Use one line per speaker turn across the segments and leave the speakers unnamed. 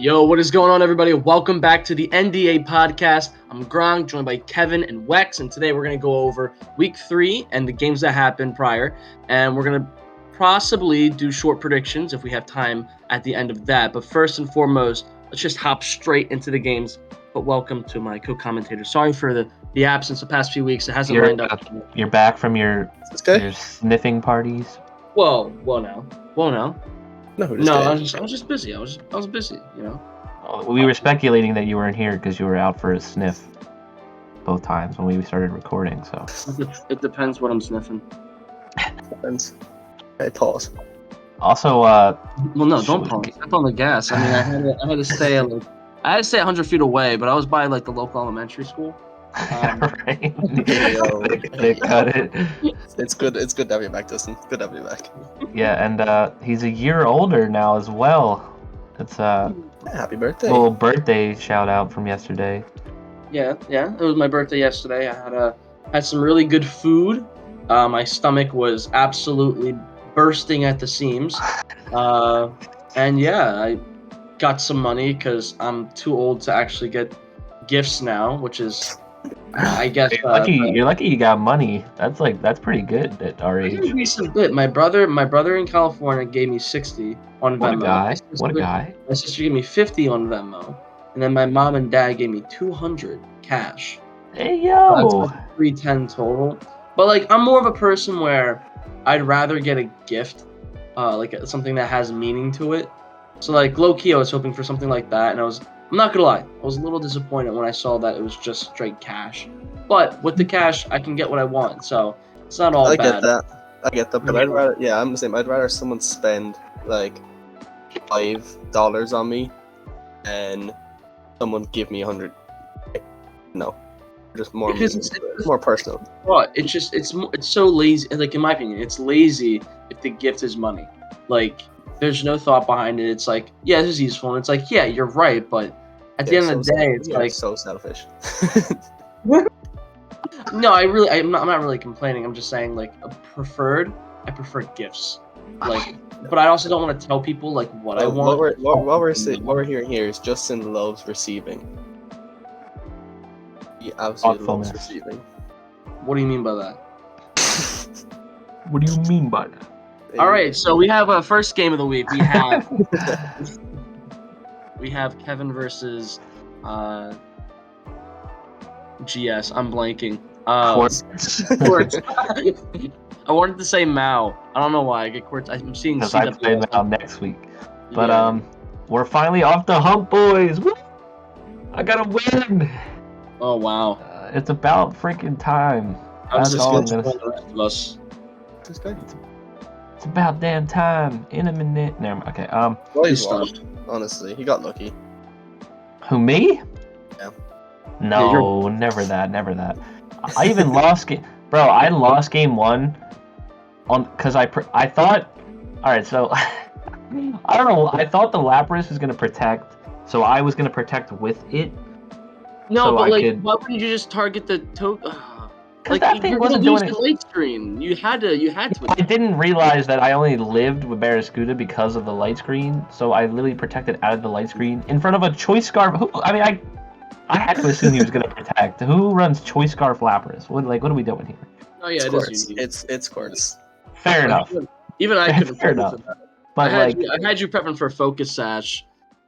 Yo, what is going on, everybody? Welcome back to the NDA Podcast. I'm Gronk, joined by Kevin and Wex, and today we're going to go over Week 3 and the games that happened prior, and we're going to possibly do short predictions if we have time at the end of that. But first and foremost, let's just hop straight into the games. But welcome to my co-commentator. Sorry for the absence the past few weeks. It hasn't lined up.
You're back from your sniffing parties?
Well now.
No,
I was just busy. I was busy, you know.
We were speculating that you weren't here because you were out for a sniff both times when we started recording. So
it depends what I'm sniffing.
Depends. Hey, pause.
Also,
well, no, don't pause. Step on the gas. I mean, I had to stay 100 feet away, but I was by the local elementary school.
Right. They cut it.
It's good to have you back, Dustin. Good to have you back.
Yeah, and he's a year older now as well. It's
happy birthday.
Little birthday shout out from yesterday.
Yeah. It was my birthday yesterday. I had some really good food. My stomach was absolutely bursting at the seams. And yeah, I got some money because I'm too old to actually get gifts now, which is, I guess.
You're lucky you got money. That's pretty good at our age.
A decent bit. My brother in California gave me $60 on Venmo.
What a guy.
My sister gave me $50 on Venmo, and then my mom and dad gave me $200 cash.
Hey yo.
So that's $310 total. But I'm more of a person where I'd rather get a gift, something that has meaning to it. So low key, I was hoping for something like that, and I'm not gonna lie, I was a little disappointed when I saw that it was just straight cash. But with the cash, I can get what I want, so it's not all bad.
I get that, but I'm the same. I'd rather someone spend $5 on me and someone give me 100. No, just more. It's more personal.
But it's so lazy. In my opinion, it's lazy if the gift is money. There's no thought behind it. It's yeah, this is useful, and it's yeah, you're right, but at the end of the day, it's
so selfish.
No, I'm not really complaining. I'm just saying I prefer gifts. But I also don't want to tell people what I want.
What we're hearing here is Justin loves receiving. He absolutely loves receiving.
What do you mean by that?
What do you mean by that?
All right, so we have a first game of the week. We have Kevin versus GS. I'm blanking. Quartz. I wanted to say Mao. I don't know why I get Quartz. I'm seeing
because I play Mao next week. But we're finally off the hump, boys. Woo! I gotta win.
Oh wow.
It's about freaking time. That's all I'm gonna say. It's about damn time. In a minute. Never mind. Okay.
Well, he's washed. Honestly, he got lucky.
Who, me?
Yeah.
No, never that. I even lost game. Bro, I lost game 1 because I thought. All right, so I don't know. I thought the Lapras was gonna protect, so I was gonna protect with it.
No, so but why wouldn't you just target the token?
Because that thing wasn't doing it.
Light screen. You had to.
I didn't realize that I only lived with Barraskewda because of the light screen, so I literally protected out of the light screen in front of a Choice Scarf. I had to assume he was gonna protect. Who runs Choice Scarf Lapras? What are we doing here?
Oh yeah,
it's Quartz.
Fair enough.
Even I could have fair enough.
But
I had you prepping for Focus Sash,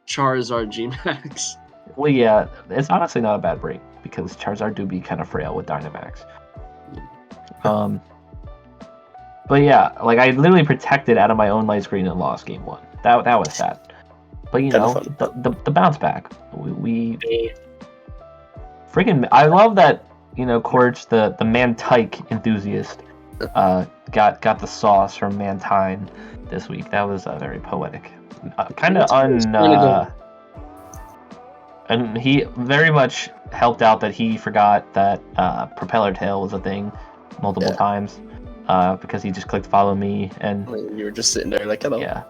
Charizard G-Max.
Well, yeah, it's honestly not a bad break because Charizard do be kind of frail with Dynamax. But yeah, I literally protected out of my own light screen and lost game 1. That was sad. But the bounce back. We freaking. I love that Quartz, the Mantike enthusiast, got the sauce from Mantine this week. That was very poetic. And he very much helped out that he forgot that Propeller Tail was a thing multiple times because he just clicked follow me and
you were just sitting there hello.
Yeah.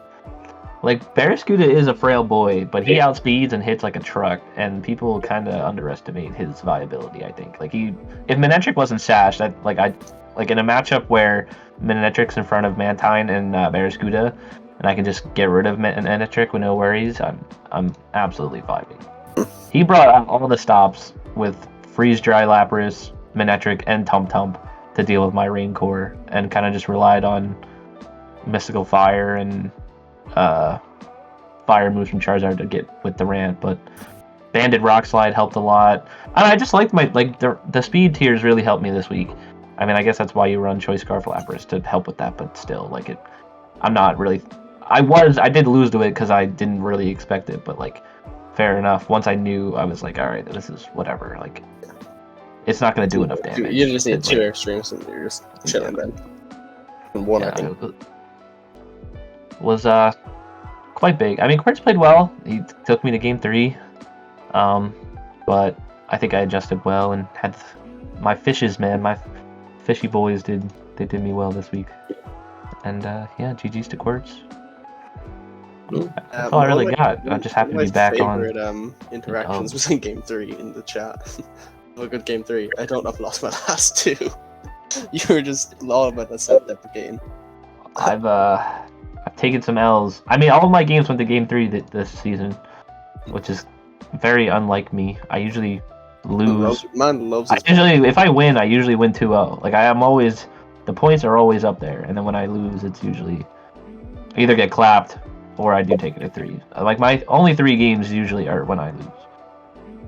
Barraskewda is a frail boy, but he outspeeds and hits like a truck, and people kind of underestimate his viability, I think. If Manectric wasn't sashed, in a matchup where Manectric's in front of Mantine and Barraskewda, and I can just get rid of Manectric with no worries, I'm absolutely vibing. He brought out all the stops with Freeze Dry Lapras, Manectric, and Tump to deal with my Rain Core, and kind of just relied on Mystical Fire and Fire moves from Charizard to get with the Rant, but Banded Rock Slide helped a lot. And I just liked the speed tiers really helped me this week. I mean, I guess that's why you run Choice Scarf Lapras, to help with that, but still, I'm not really... I did lose to it because I didn't really expect it, but, fair enough. Once I knew, I was like, alright, this is whatever, it's not going to do enough damage.
You just need 2 extremes and you're just chilling then. And one, I think.
Was quite big. I mean, Quartz played well. He took me to game 3. But I think I adjusted well and had my fishes, man. My fishy boys did me well this week. And GG's to Quartz. That's all I really got. I'm just happy to be back on.
My favorite interactions was in game 3 in the chat. A good game 3. I don't have lost my last 2. You were just all about the self-deprecating.
I've taken some L's. I mean, all of my games went to game 3 this season, which is very unlike me. I usually lose.
Man loves it.
If I win, I usually win 2-0. I am always, the points are always up there, and then when I lose, it's usually I either get clapped or I do take it at 3. My only 3 games usually are when I lose.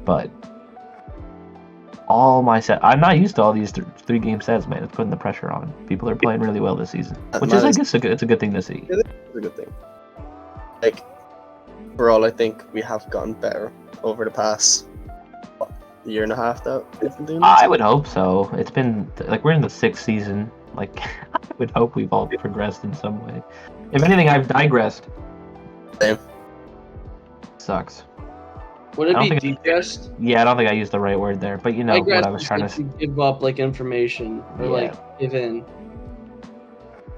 But all my set, I'm not used to all these 3 game sets, man. It's putting the pressure on. People are playing really well this season, which is, I guess, it's a good thing to see.
It is a good thing. Overall, I think we have gotten better over the past year and a half that we've been doing this.
I would hope so. It's been we're in the 6th season. I would hope we've all progressed in some way. If anything, I've digressed.
Same.
Sucks.
Would it be degressed?
Yeah, I don't think I used the right word there, but you know what I was trying to say.
Give up information or give in.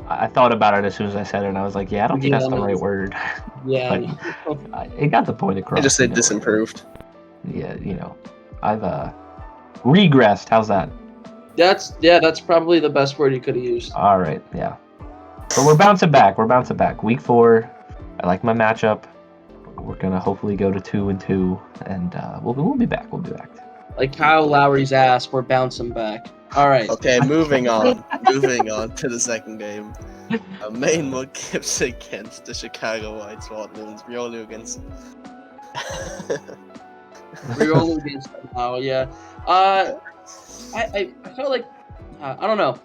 I thought about it as soon as I said it, and I was like, yeah, I don't think that's the right word.
Yeah.
It got the point across.
I just said disimproved.
Yeah, I've regressed. How's that?
That's probably the best word you could have used.
All right, yeah. But we're bouncing back. Week 4. I like my matchup. We're gonna hopefully go to 2-2, and we'll be back.
Like
Kyle Lowry's ass, we're bouncing back. All right.
Okay, moving on. Moving on to the second game. Main Mud Gibbs against the Chicago White Swaddlers. Riolu against.
Riolu against them. Oh yeah. I felt like I don't know.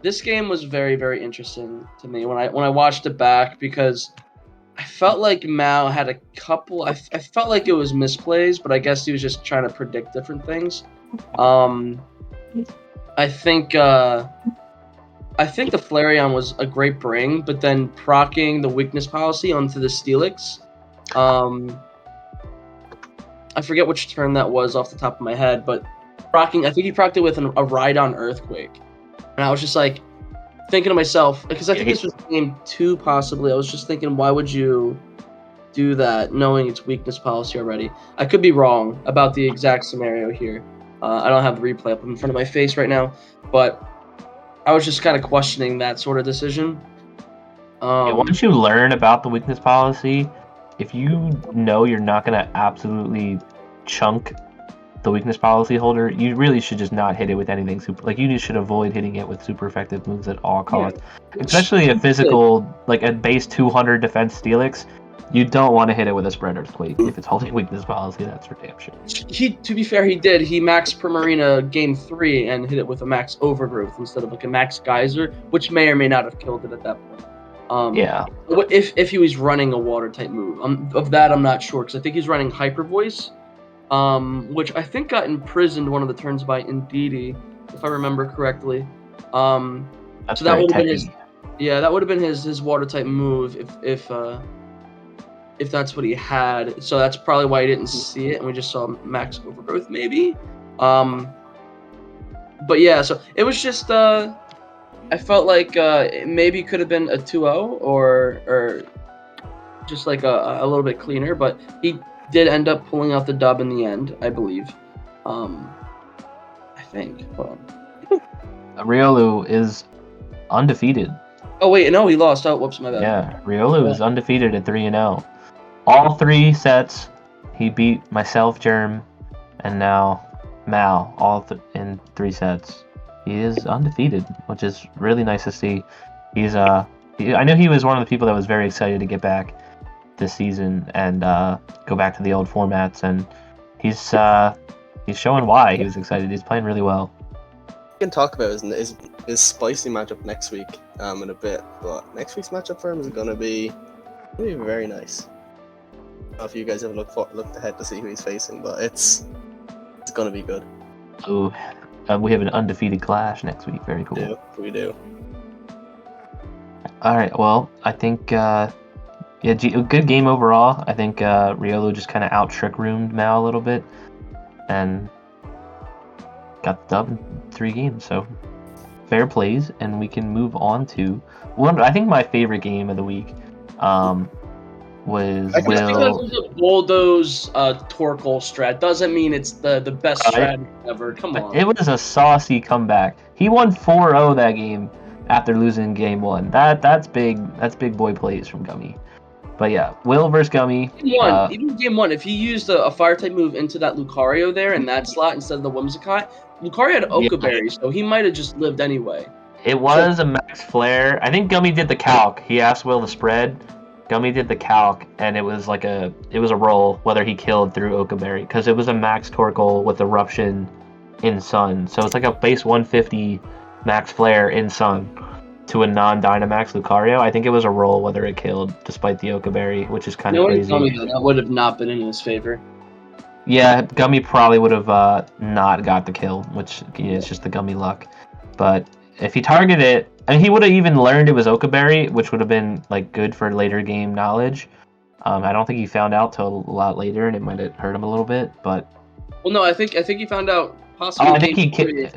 This game was very, very interesting to me when I watched it back, because I felt like Mao had a couple. I felt like it was misplays, but I guess he was just trying to predict different things. I think the Flareon was a great bring, but then proccing the weakness policy onto the Steelix. I forget which turn that was off the top of my head, but proccing. I think he procced it with a Ride-on Earthquake, and I was just thinking to myself, because I think this was game 2 possibly. I was just thinking, why would you do that knowing it's weakness policy already? I could be wrong about the exact scenario here. I don't have the replay up in front of my face right now, but I was just kind of questioning that sort of decision.
Once you learn about the weakness policy, if you know you're not going to absolutely chunk the weakness policy holder, you really should just not hit it with anything super. You should avoid hitting it with super effective moves at all costs. Yeah. Especially a physical, a base 200 defense Steelix. You don't want to hit it with a Spread Earthquake if it's holding weakness policy. That's for damn sure.
To be fair, he did. He maxed Primarina game 3 and hit it with a max Overgrowth instead of a max Geyser, which may or may not have killed it at that point.
Yeah.
If he was running a water type move, of that I'm not sure, because I think he's running Hyper Voice, which I think got imprisoned one of the turns by Indeedee, if I remember correctly.
That's
so that would have
been
that would have been his water type move if that's what he had. So that's probably why he didn't see it, and we just saw max Overgrowth maybe. But yeah, so it was just I felt like it maybe could have been a 2-0 or just a little bit cleaner, but he did end up pulling out the dub in the end, I believe. I think. Hold on.
Riolu is undefeated
Oh wait, no, he lost. Oh, whoops, my bad.
Yeah, Riolu is undefeated at 3-0. All 3 sets, he beat myself, Germ, and now Mal, all in 3 sets. He is undefeated, which is really nice to see. I know he was one of the people that was very excited to get back this season and go back to the old formats, and he's showing why he was excited. He's playing really well.
We can talk about his spicy matchup next week in a bit, but next week's matchup for him is going to be very nice. I don't know if you guys have looked ahead to see who he's facing, but it's going to be good.
So we have an undefeated clash next week. Very cool.
We do.
All right. Well, I think a good game overall. I think Riolu just kind of out trick roomed Mal a little bit, and got the dub in 3 games. So fair plays, and we can move on to one. I think my favorite game of the week was
I think because it was a bulldoze Torkoal strat doesn't mean it's the best strat ever. Come on.
It was a saucy comeback. He won 4-0 that game after losing game 1. That's big. That's big boy plays from Gummy. But yeah, Will versus Gummy.
Even game 1, if he used a fire type move into that Lucario there in that slot instead of the Whimsicott, Lucario had Okaberry, so he might have just lived anyway.
It was a max flare. I think Gummy did the calc. He asked Will to spread. Gummy did the calc, and it was a roll whether he killed through Okaberry, because it was a max Torkoal with Eruption in Sun. So it's like a base 150 max flare in Sun to a non-Dynamax Lucario. I think it was a roll whether it killed, despite the Okaberry, which is kind of crazy.
That would have not been in his favor.
Yeah, Gummy probably would have not got the kill, which is just the Gummy luck. But if he targeted it, and he would have even learned it was Okaberry, which would have been like good for later game knowledge. I don't think he found out till a lot later, and it might have hurt him a little bit. But
no, I think he found out possibly.
I think he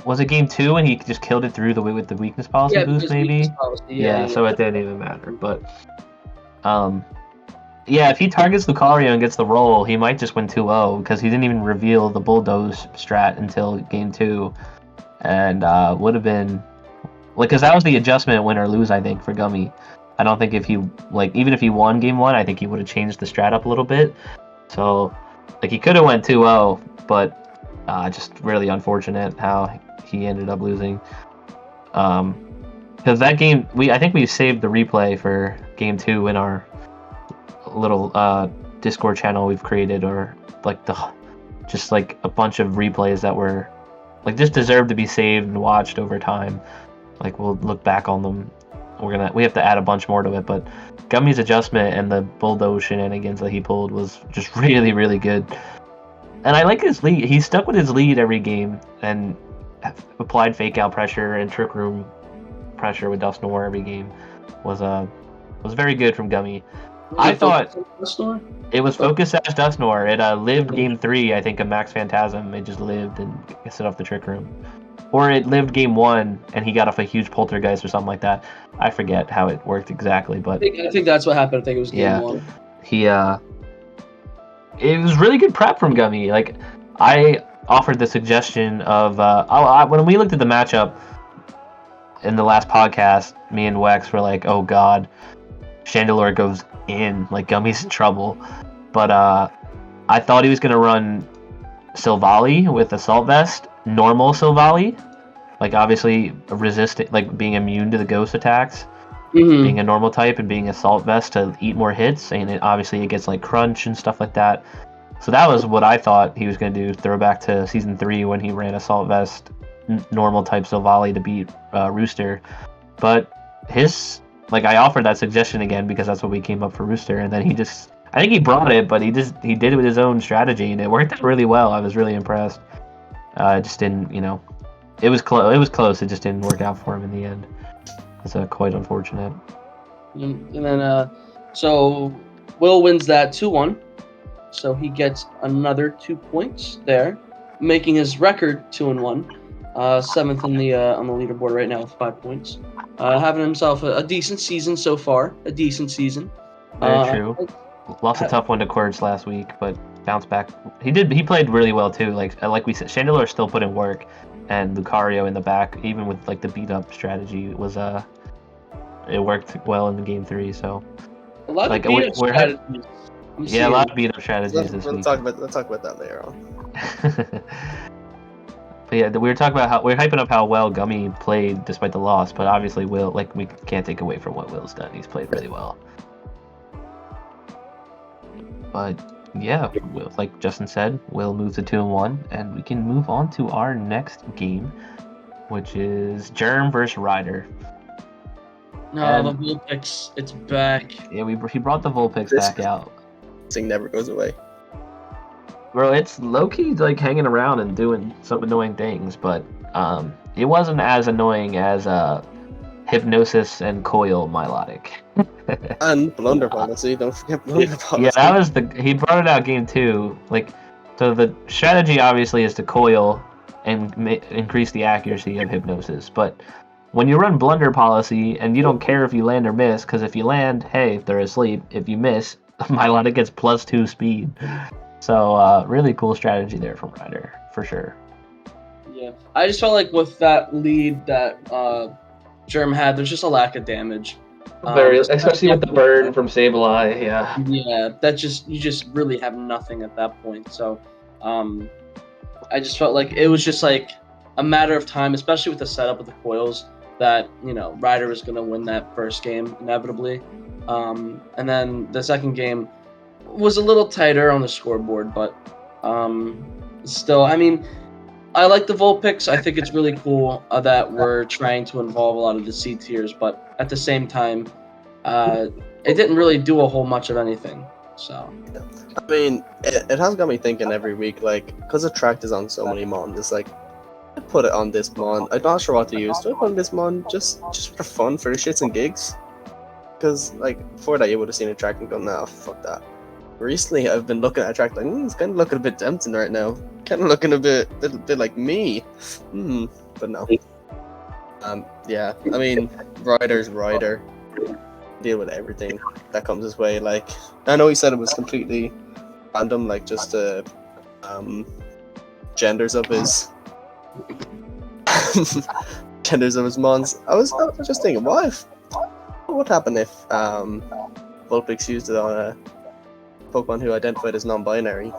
was it game 2, and he just killed it through with the weakness policy boost, maybe. Yeah, so it didn't even matter. But yeah, if he targets Lucario and gets the roll, he might just win 2-0 because he didn't even reveal the bulldoze strat until game 2, and would have been. Because that was the adjustment win or lose, I think, for Gummy. I don't think if he, even if he won game 1, I think he would have changed the strat up a little bit. So, he could have went 2-0, but just really unfortunate how he ended up losing. Because that game, I think we saved the replay for game 2 in our little Discord channel we've created, or just a bunch of replays that were just deserve to be saved and watched over time. We'll look back on them. We have to add a bunch more to it, but Gummy's adjustment and the bulldoze shenanigans that he pulled was just really, really good. And I like his lead. He stuck with his lead every game and applied fake out pressure and trick room pressure with Dusknoir every game. Was very good from Gummy. I thought it was focused as Dusknoir. It lived game 3, I think, of Max Phantasm. It just lived and set off the trick room. Or it lived game 1 and he got off a huge poltergeist or something like that. I forget how it worked exactly, but
I think that's what happened. I think it was game 1.
It was really good prep from Gummy. I offered the suggestion of when we looked at the matchup in the last podcast, me and Wex were like, oh god, Chandelure goes in, Gummy's in trouble. But I thought he was gonna run Silvally with Assault Vest, normal Silvally, obviously resistant, being immune to the ghost attacks, being a normal type and being Assault Vest to eat more hits, and it gets crunch and stuff like that. So that was what I thought he was going to do, throwback to Season 3 when he ran Assault Vest, normal type Silvally to beat Rooster. But I offered that suggestion again because that's what we came up for Rooster, and then I think he brought it, but he did it with his own strategy, and it worked out really well. I was really impressed. It just didn't, it was close. It was close. It just didn't work out for him in the end. It's quite unfortunate.
And then, so Will wins that 2-1. So he gets another 2 points there, making his record 2-1. 7th on the leaderboard right now with 5 points. Having himself a decent season so far. A decent season.
Very true. Lost a tough one to Quirts last week, but bounced back. He played really well too. Like we said, Chandelure still put in work, and Lucario in the back, even with the beat up strategy, was it worked well in game 3. So
A lot
like
of beat-up
we're
strategies.
a lot of beat up strategies this
We'll
week.
talk about that later on.
But yeah, we were talking about how we're hyping up how well Gummy played despite the loss, but obviously Will, like, we can't take away from what Will's done. He's played really well. But yeah, Will, like Justin said, Will move to 2-1, and we can move on to our next game, which is Germ versus Ryder.
No, the Vulpix, it's back.
Yeah, he brought the Vulpix back out.
This thing never goes away.
Bro, it's low-key like hanging around and doing some annoying things, but it wasn't as annoying as Hypnosis and Coil Milotic.
And Blunder Policy, don't forget Blunder Policy.
Yeah, that was he brought it out game 2. Like, so the strategy obviously is to coil and increase the accuracy of Hypnosis, but when you run Blunder Policy and you don't care if you land or miss, because if you land, hey, they're asleep. If you miss, Milotic gets +2 speed. So really cool strategy there from Ryder, for sure.
Yeah, I just felt like with that lead that Germ had, there's just a lack of damage.
Especially with the burn from Sableye, yeah.
Yeah, you just really have nothing at that point. So, I just felt like it was just like a matter of time, especially with the setup with the coils, that Ryder was gonna win that first game inevitably. And then the second game was a little tighter on the scoreboard, but still, I mean, I like the Vulpix. I think it's really cool that we're trying to involve a lot of the C tiers, but at the same time, it didn't really do a whole much of anything. So,
I mean, it has got me thinking every week, like, because the track is on so many mons, it's like, I put it on this mon. I'm not sure what to use. Do I put on this mon just for fun, for the shits and gigs? Because, like, before that, you would have seen a track and gone, nah, fuck that. Recently, I've been looking at a track like, it's kind of looking a bit tempting right now. Kind of looking a bit like me. But no. Yeah, I mean, Ryder's Ryder. Deal with everything that comes his way. Like, I know he said it was completely random, like just genders of his mons. I was just thinking, what would happen if Vulpix used it on a Pokemon who identified as non-binary?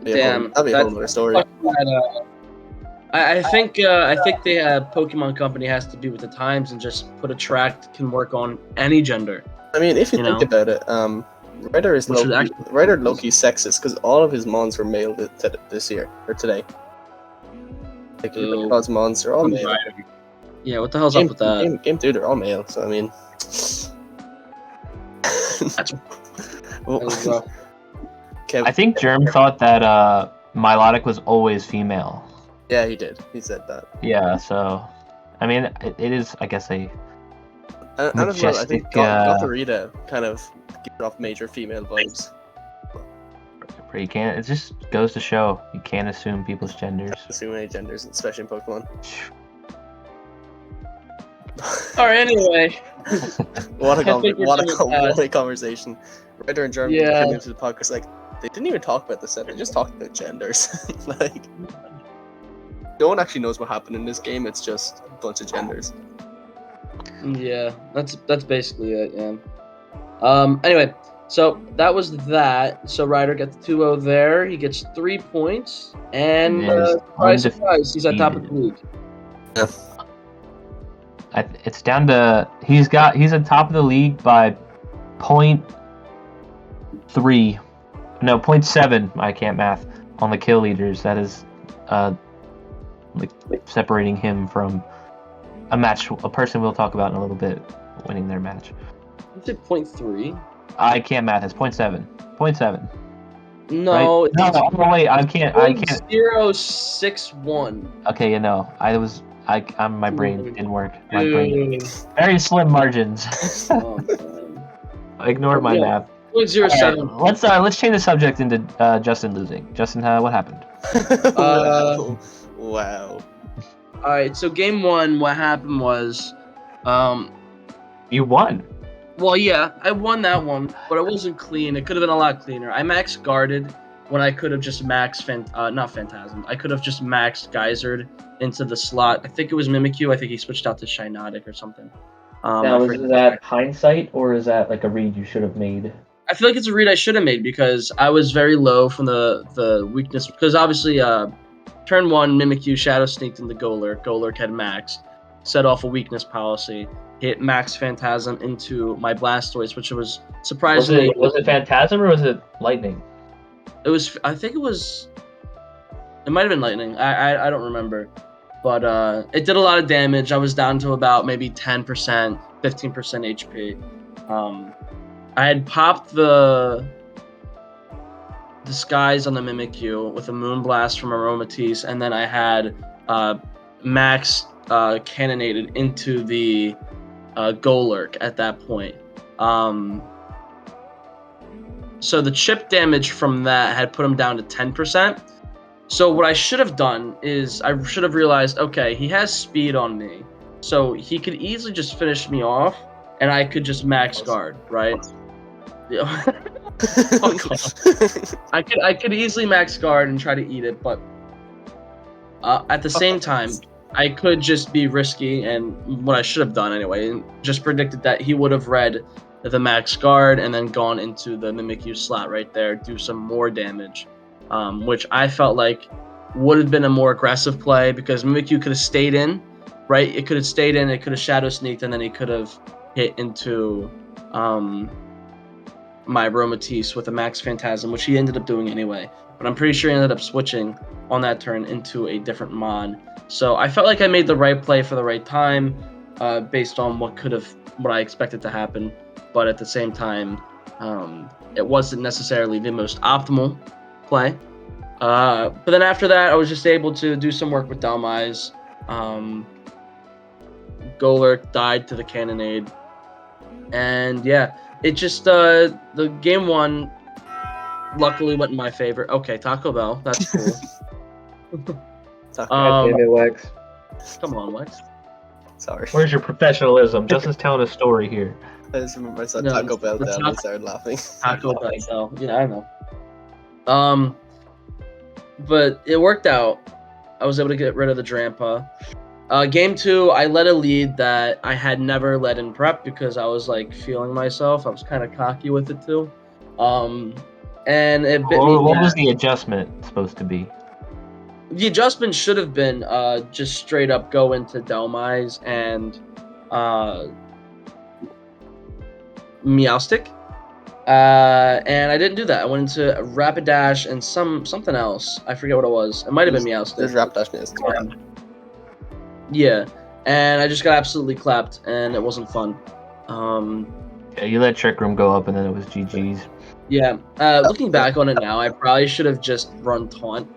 Damn,
that'd be a whole other story.
I think the Pokemon company has to be with the times and just put a track that can work on any gender.
I mean, if you think about it, Ryder is low-key sexist because all of his mons were male this year or today. Like, God's mons are all male.
Yeah, what the hell's up with that?
Game 2, they're all male, so I mean.
I think Germ thought that Milotic was always female.
Yeah, he did. He said that.
Yeah, so I mean, it is, I guess, a
and as well, I think Gothorita kind of gives off major female vibes.
You can't. It just goes to show you can't assume people's genders.
Assume any genders, especially in Pokemon.
Alright, anyway.
What a conversation. Ryder and German came into the podcast like they didn't even talk about the set, they just talked about genders. Like, no one actually knows what happened in this game, it's just a bunch of genders.
Yeah, that's basically it, yeah. Anyway, so that was that. So Ryder gets 2-0 there. He gets 3 points, and surprise, he's at top of the league.
Yeah.
It's down to he's at top of the league by 0.7. I can't math on the kill leaders. That is like separating him from a person we'll talk about in a little bit winning their match.
Is it 0.3?
I can't math. It's 0.7. 0.7.
No,
right? No, wait. I can't.
0.061.
Okay, my brain didn't work. My brain. Very slim margins. Ignore my math.
0.07.
Let's change the subject into Justin losing. Justin, what happened?
Wow.
All right. So game 1, what happened was,
you won.
Well, yeah, I won that one, but it wasn't clean. It could have been a lot cleaner. I max guarded when I could have just maxed not Phantasm. I could have just maxed Geysered into the slot. I think it was Mimikyu. I think he switched out to Shiinotic or something.
Now, is that hindsight, or is that like a read you should have made?
I feel like it's a read I should have made because I was very low from the weakness. Because obviously, turn 1, Mimikyu Shadow sneaked into Golurk. Golurk had Max, set off a weakness policy, hit Max Phantasm into my Blastoise, which was surprisingly.
Was it Phantasm or was it Lightning?
It was. I think it was. It might have been Lightning. I don't remember, but it did a lot of damage. I was down to about maybe 10%, 15% HP. I had popped the disguise on the Mimikyu with a Moonblast from Aromatisse, and then I had Max cannonaded into the Golurk at that point. So the chip damage from that had put him down to 10%. So what I should have done is I should have realized, okay, he has speed on me, so he could easily just finish me off, and I could just max guard, right? Yeah. I could easily max guard and try to eat it, but at the same time, I could just be risky, and what I should have done anyway, and just predicted that he would have read the max guard and then gone into the Mimikyu slot right there, do some more damage, which I felt like would have been a more aggressive play because Mimikyu could have stayed in, right? It could have stayed in, it could have shadow sneaked, and then he could have hit into my Aromatisse with a Max Phantasm, which he ended up doing anyway. But I'm pretty sure he ended up switching on that turn into a different mon. So I felt like I made the right play for the right time, based on what I expected to happen. But at the same time, it wasn't necessarily the most optimal play. But then after that, I was just able to do some work with Dhelmise. Golurk died to the Cannonade. And yeah, it just, the game 1 luckily went in my favor. Okay, Taco Bell, that's cool.
Damn it, Wex.
Come on, Wex.
Sorry.
Where's your professionalism? Justin's telling a story here.
I just remember I said Taco Bell there and I started laughing.
Taco Bell, yeah, I know. But it worked out. I was able to get rid of the Drampa. Game 2, I led a lead that I had never led in prep because I was like feeling myself. I was kind of cocky with it too. And it bit me.
What was the adjustment supposed to be?
The adjustment should have been just straight up go into Dhelmise and Meowstic. And I didn't do that. I went into Rapidash and something else. I forget what it was. It might have been Meowstic.
There's Rapidash news.
Yeah, and I just got absolutely clapped, and it wasn't fun.
Yeah, you let Trick Room go up, and then it was GG's.
Yeah, looking back on it now, I probably should have just run Taunt.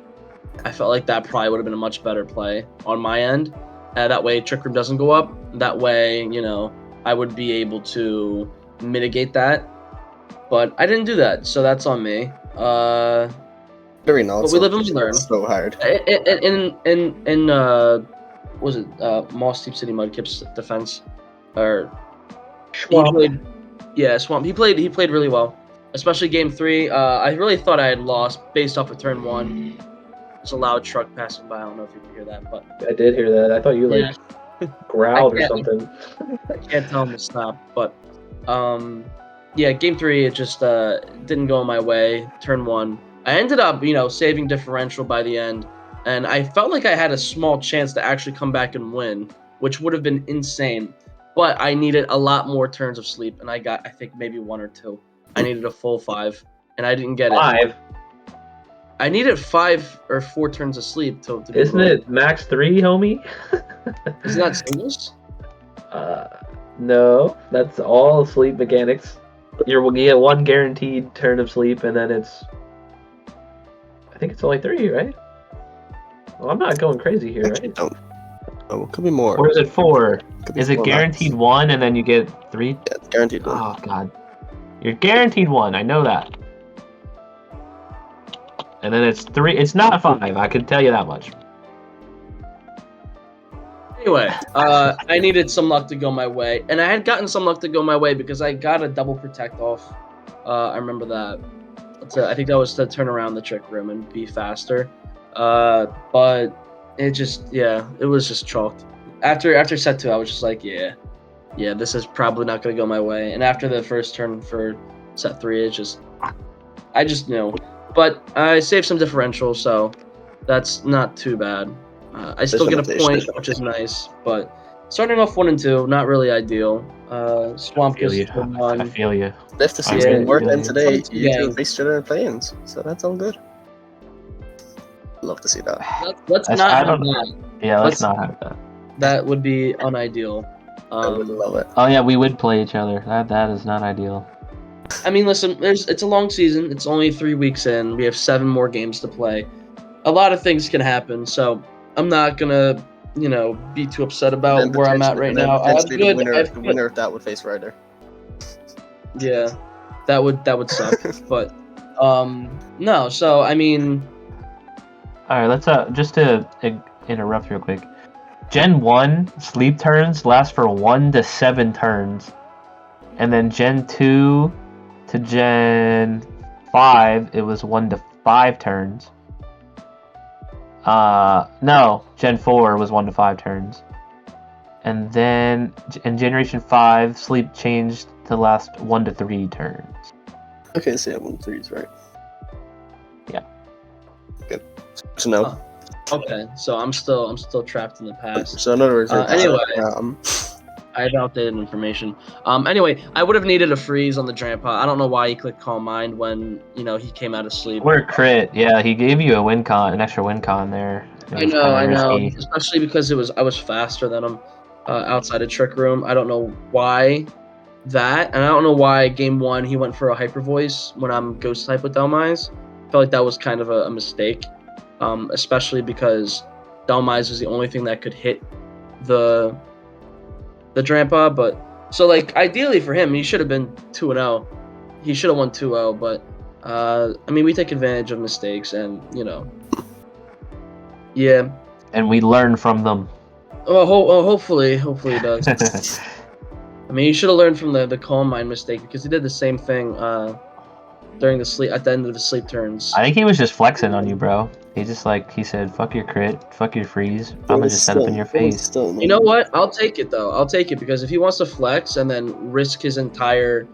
I felt like that probably would have been a much better play on my end. That way, Trick Room doesn't go up. That way, I would be able to mitigate that. But I didn't do that, so that's on me.
Very nice.
But we live and we learn.
So hard.
Was it Moss Deep City Mudkip's defense? Or
Swamp.
Swamp. He played really well, especially game 3. I really thought I had lost based off of turn 1. There's a loud truck passing by. I don't know if you can hear that, but
I did hear that. I thought you growled or something.
I can't tell him to stop, but game 3 it just didn't go my way. Turn 1, I ended up saving differential by the end. And I felt like I had a small chance to actually come back and win, which would have been insane. But I needed a lot more turns of sleep, and I got, I think, maybe 1 or 2. I needed a full 5, and I didn't get it.
5?
I needed 5 or 4 turns of sleep to
Isn't it max 3, homie?
Isn't that singles?
No, that's all sleep mechanics. You get 1 guaranteed turn of sleep, and then I think it's only 3, right? Well, I'm not going crazy here,
Actually,
right?
don't. Oh, it could be more.
Or is it 4? Is it
4
guaranteed
max.
1 and then you get 3?
Yeah, it's guaranteed 1.
Oh, God. You're guaranteed 1, I know that. And then it's 3. It's not 5, I can tell you that much.
Anyway, I needed some luck to go my way. And I had gotten some luck to go my way because I got a double protect off. I remember that. I think that was to turn around the Trick Room and be faster. But it just, it was just chalked. After set 2, I was just like, yeah, this is probably not going to go my way. And after the first turn for set 3, I just knew. But I saved some differential, so that's not too bad. I still get a point, which is nice, but starting off 1 and 2, not really ideal. Swamp is 1.
I feel you.
If the season worked end today, you two faced each other in play-ins, so that's all good. Love to see that.
Let's not have that.
Yeah, let's not have that.
That would be unideal.
I would love it.
Oh yeah, we would play each other. That is not ideal.
I mean, listen, it's a long season. It's only 3 weeks in. We have 7 more games to play. A lot of things can happen, so I'm not gonna, be too upset about where I'm at right now.
The winner of that would face Ryder.
Yeah, that would suck. But no. So I mean,
all right. Let's just to interrupt real quick. Gen 1 sleep turns last for 1 to 7 turns, and then Gen 2 to Gen 5 it was 1 to 5 turns. No, Gen 4 was 1 to 5 turns. And then in Generation 5, sleep changed to last 1 to 3 turns.
Okay, so yeah, 1 to 3 is right.
Yeah.
Good to know.
Okay, so I'm still trapped in the past.
So in other words,
anyway, I have outdated information. Anyway, I would have needed a freeze on the Drampa. I don't know why he clicked Calm Mind when he came out of sleep.
Or crit, yeah, he gave you an extra win con there.
I know, especially because I was faster than him outside of Trick Room. I don't know why that, and I don't know why Game 1 he went for a Hyper Voice when I'm Ghost type with Dhelmise. I felt like that was kind of a mistake, especially because Dhelmise was the only thing that could hit the Drampa. But so ideally for him, he should have been 2-0. He should have won 2-0, but I mean, we take advantage of mistakes, and yeah.
And we learn from them.
Well, hopefully he does. I mean, he should have learned from the Calm Mind mistake, because he did the same thing during the sleep at the end of the sleep turns.
I think he was just flexing on you, bro. He just he said, "Fuck your crit, fuck your freeze. I'm gonna just set up in your face."
You know what? I'll take it though. I'll take it, because if he wants to flex and then risk his entire,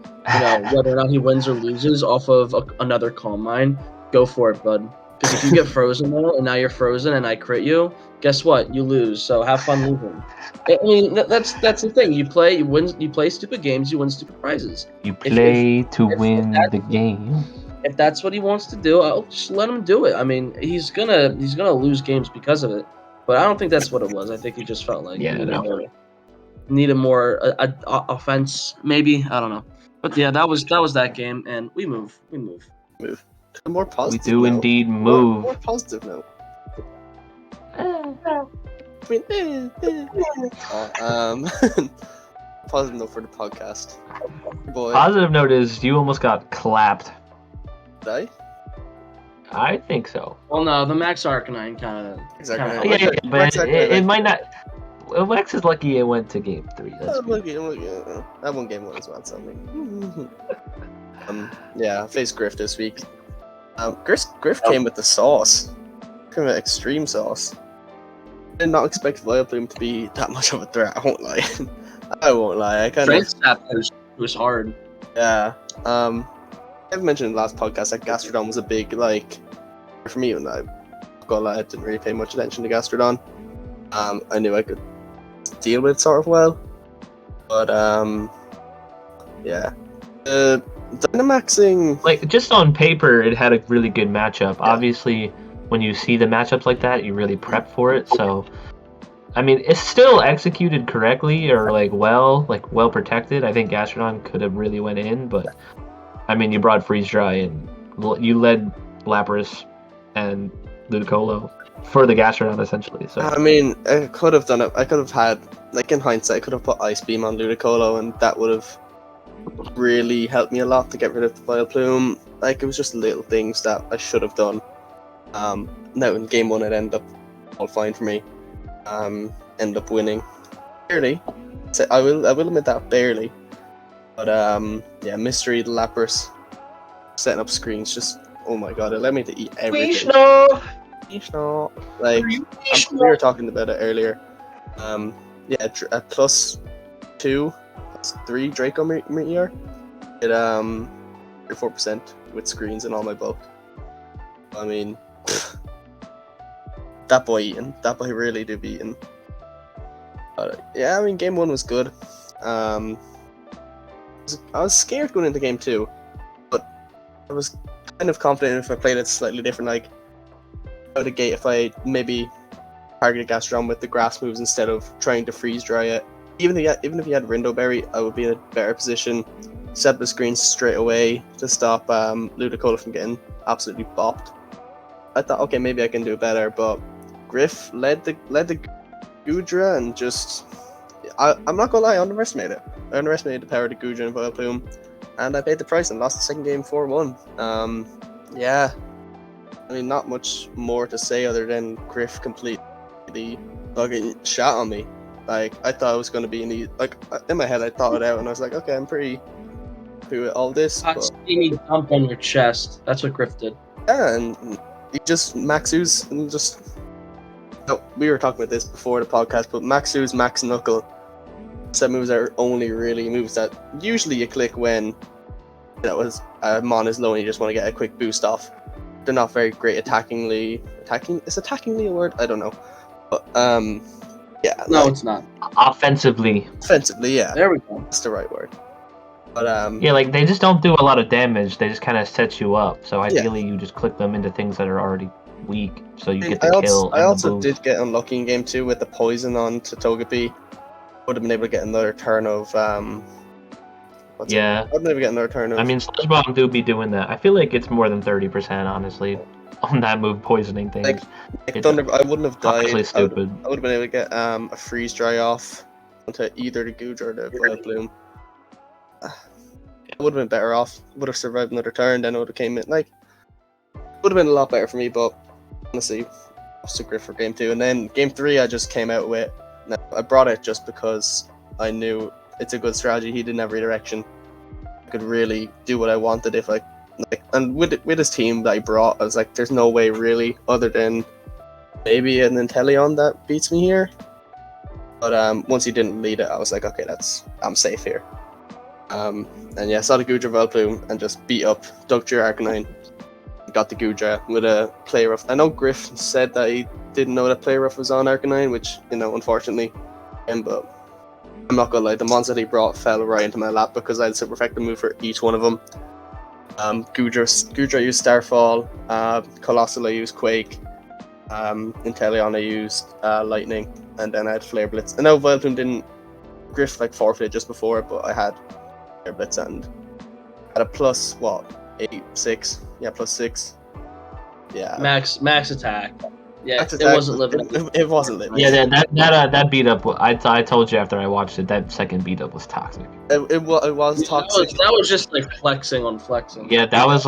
whether or not he wins or loses off of another Calm Mind, go for it, bud. Because if you get frozen though, and now you're frozen, and I crit you, guess what? You lose. So have fun losing. I mean, that's the thing. You play stupid games. You win stupid prizes.
You play to win the game.
If that's what he wants to do, I'll just let him do it. I mean, he's gonna lose games because of it, but I don't think that's what it was. I think he just felt like needed more offense, maybe. I don't know, but yeah, that was that game, and we move.
To a more positive
we do
note.
Indeed move.
More positive note. Positive note for the podcast. Boy.
Positive note is you almost got clapped.
Did
I think so.
Well, no, the Max Arcanine kind of.
Exactly.
Yeah, but it might not. Well, Max is lucky it went to Game 3. That's
I'm lucky. I won Game 1 as well, so yeah, I faced Griff this week. Griff came with the sauce. Came with extreme sauce. I did not expect Vileplume to be that much of a threat. I won't lie. I kind of.
was hard.
Yeah. I've mentioned in the last podcast that Gastrodon was a big for me, and I didn't really pay much attention to Gastrodon. I knew I could deal with it sort of well, but yeah. Dynamaxing,
just on paper, it had a really good matchup. Yeah. Obviously, when you see the matchups like that, you really prep for it. So, I mean, it's still executed correctly or well protected. I think Gastrodon could have really went in, but I mean, you brought Freeze Dry and you led Lapras and Ludicolo for the Gastrodon essentially. So
I mean, I could have done it. I could have had, in hindsight, I could have put Ice Beam on Ludicolo, and that would have really helped me a lot to get rid of the Vileplume. It was just little things that I should have done. Now in Game 1 it ended up all fine for me. Ended up winning. Barely. So I will admit that, barely. But yeah, Mystery, the Lapras, setting up screens, just oh my god, it led me to eat everything. Vishnu! We were talking about it earlier. Yeah, at +2 3 Draco Meteor. It 4% with screens and all my bulk. I mean, that boy eating. That boy really do be eating. Yeah, I mean, game 1 was good. I was scared going into game 2, but I was kind of confident if I played it slightly different. Like out of the gate, if I maybe targeted Gastron with the grass moves instead of trying to freeze dry it. Even if you had Rindo Berry, I would be in a better position. Set the screen straight away to stop Ludicolo from getting absolutely bopped. I thought, okay, maybe I can do better, but Griff led the Goodra and just I'm not gonna lie, I underestimated it. I underestimated the power of the Goodra and Vileplume, and I paid the price and lost the second game 4-1. Yeah, I mean, not much more to say other than Griff completely fucking shot on me. Like, I thought it was going to be in my head I thought it out and I was like, okay, I'm pretty happy with all this.
Hot steamy dump on your chest. That's what Griff did.
Yeah, and he just Maxus and just... Oh, we were talking about this before the podcast, but Maxus, Max Knuckle, set moves are only really moves that usually you click when Mon is low and you just want to get a quick boost off. They're not very great attackingly. Is attackingly a word? I don't know. But, yeah.
No, it's not.
Offensively,
yeah.
There we go.
That's the right word. But,
yeah, like, they just don't do a lot of damage. They just kind of set you up. So ideally, you just click them into things that are already weak, so you get the kill.
I also did get unlucky in game 2 with the poison on to Togepi. Would have been able to get another turn of
yeah.
I'd never get another turn of...
I mean, Sludge Bomb do be doing that. I feel like it's more than 30%, honestly, on that move, poisoning things.
Like Thunder, I wouldn't have died.
Stupid.
I would have been able to get a freeze dry off onto either the Goodra or the Vileplume. I would have been better off. Would have survived another turn, then it would have came in. Like, would have been a lot better for me, but honestly, lost to Griff for game 2. And then game 3, I just came out with... Now, I brought it just because I knew it's a good strategy. He didn't have redirection. I could really do what I wanted if I... and with his team that I brought, I was like, there's no way really, other than maybe an Inteleon that beats me here. But once he didn't lead it, I was like, okay, I'm safe here. And yeah, I saw the Goodra Vileplume and just beat up Dugtrio Arcanine. Got the Goodra with a Play Rough. I know Griff said that he didn't know that Play Rough was on Arcanine, which, unfortunately, but I'm not gonna lie, the mons that he brought fell right into my lap because I had Super Effective move for each one of them. Goodra used Starfall, Colossal I used Quake, Inteleon I used Lightning, and then I had Flare Blitz. I know Vileplume didn't Griff forfeited just before, but I had Flare Blitz and had a plus 6? Yeah, plus 6. Yeah.
Max attack. Yeah,
Max
it
attack,
wasn't living.
It wasn't living.
Yeah, that beat up. I told you after I watched it, that second beat up was toxic.
It was toxic.
That was just flexing on flexing.
Yeah, that was